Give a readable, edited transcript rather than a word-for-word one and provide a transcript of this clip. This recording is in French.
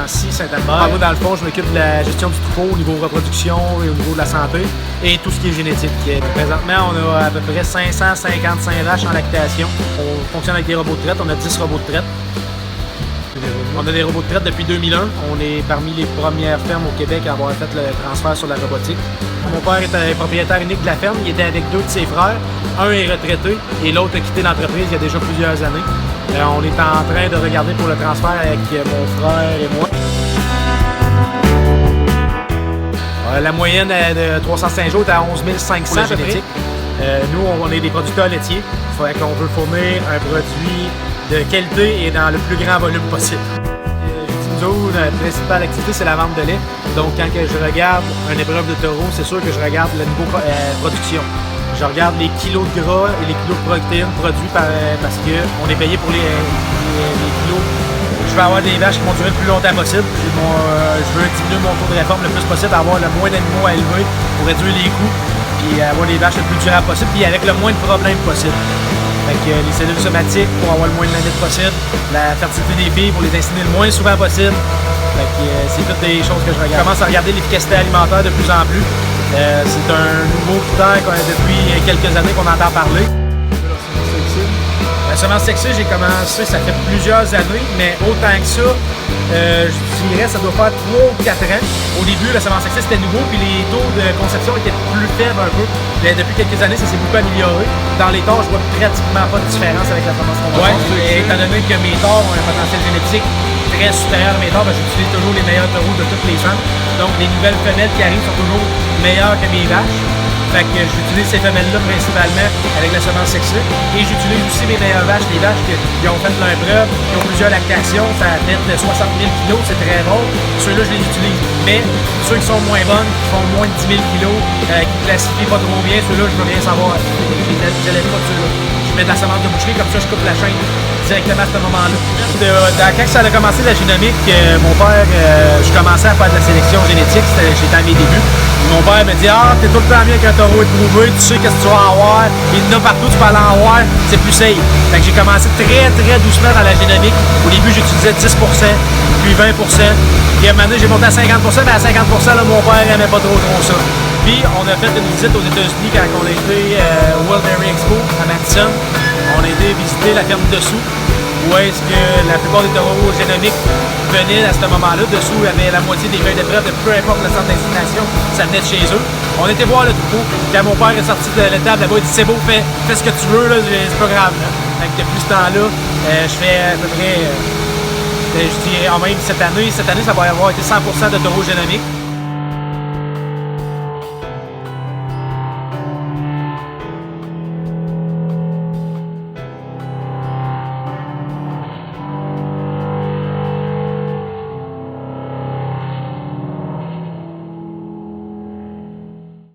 Nancy, Saint-Albert. Moi, dans le fond, je m'occupe de la gestion du troupeau au niveau reproduction et au niveau de la santé et tout ce qui est génétique. Présentement, on a à peu près 555 vaches en lactation. On fonctionne avec des robots de traite. On a 10 robots de traite. On a des robots de traite depuis 2001. On est parmi les premières fermes au Québec à avoir fait le transfert sur la robotique. Mon père était propriétaire unique de la ferme. Il était avec 2 de ses frères. Un est retraité et l'autre a quitté l'entreprise il y a déjà plusieurs années. On est en train de regarder pour le transfert avec mon frère et moi. La moyenne de 305 jours est à 11 500 génétique. Nous, on est des producteurs laitiers. Il faudrait qu'on veut fournir un produit de qualité et dans le plus grand volume possible. Nous, notre principale activité, c'est la vente de lait. Donc, quand je regarde une épreuve de taureau, c'est sûr que je regarde le niveau production. Je regarde les kilos de gras et les kilos de protéines produits parce qu'on est payé pour les kilos. Je veux avoir des vaches qui vont durer le plus longtemps possible. Je veux diminuer mon taux de réforme le plus possible, avoir le moins d'animaux à élever pour réduire les coûts, puis avoir les vaches le plus durables possible, puis avec le moins de problèmes possible. Fait que les cellules somatiques pour avoir le moins de limites possible, la fertilité des filles pour les inséminer le moins souvent possible. Fait que c'est toutes des choses que je regarde. Je commence à regarder l'efficacité alimentaire de plus en plus. C'est un nouveau critère depuis quelques années qu'on entend parler. La semence sexy, j'ai commencé, ça fait plusieurs années, mais autant que ça, je dirais ça doit faire 3 ou 4 ans. Au début, la semence sexy, c'était nouveau, puis les taux de conception étaient plus faibles un peu. Mais depuis quelques années, ça s'est beaucoup amélioré. Dans les torts, je vois pratiquement pas de différence avec la semence conventionnelle. Ouais, étant donné que mes torts ont un potentiel génétique très supérieur à mes torts, j'utilise toujours les meilleurs taureaux de toutes les femmes. Donc, les nouvelles femelles qui arrivent sont toujours meilleures que mes vaches. Fait que j'utilise ces femelles-là principalement avec la semence sexy. Et j'utilise aussi mes meilleures vaches, les vaches qui ont fait leur preuve, qui ont plusieurs lactations, ça fait 60 000 kg, c'est très rare. Ceux-là, je les utilise. Mais ceux qui sont moins bonnes, qui font moins de 10 000 kg, qui ne classifient pas trop bien, ceux-là, je veux rien savoir. Je n'aime pas ceux-là. Je mets de la semence de boucherie, comme ça, je coupe la chaîne directement à ce moment-là. Quand ça a commencé la génomique, mon père, je commençais à faire de la sélection génétique, j'étais à mes débuts. Mon père me dit « Ah, t'es tout le temps bien qu'un taureau éprouvé, tu sais qu'est-ce que tu vas avoir, il y en a partout, tu peux aller en avoir, c'est plus safe. » Fait que j'ai commencé très doucement dans la génomique. Au début, j'utilisais 10%, puis 20%. Puis à un moment donné, j'ai monté à 50%, mais à 50%, là, mon père n'aimait pas trop ça. Puis on a fait une visite aux États-Unis quand on a été au World Dairy Expo à Madison. On a été visiter la ferme dessous, où est-ce que la plupart des taureaux génomiques venaient à ce moment-là. Dessous, il y avait la moitié des feuilles de preuve de peu importe le centre d'insémination, ça venait de chez eux. On était voir le troupeau. Quand mon père est sorti de l'étable là-bas, il dit « C'est beau, fais ce que tu veux, là, c'est pas grave. » Fait que depuis ce temps-là, je fais à peu près, je dirais, même cette année, ça va avoir été 100% de taureaux génomiques.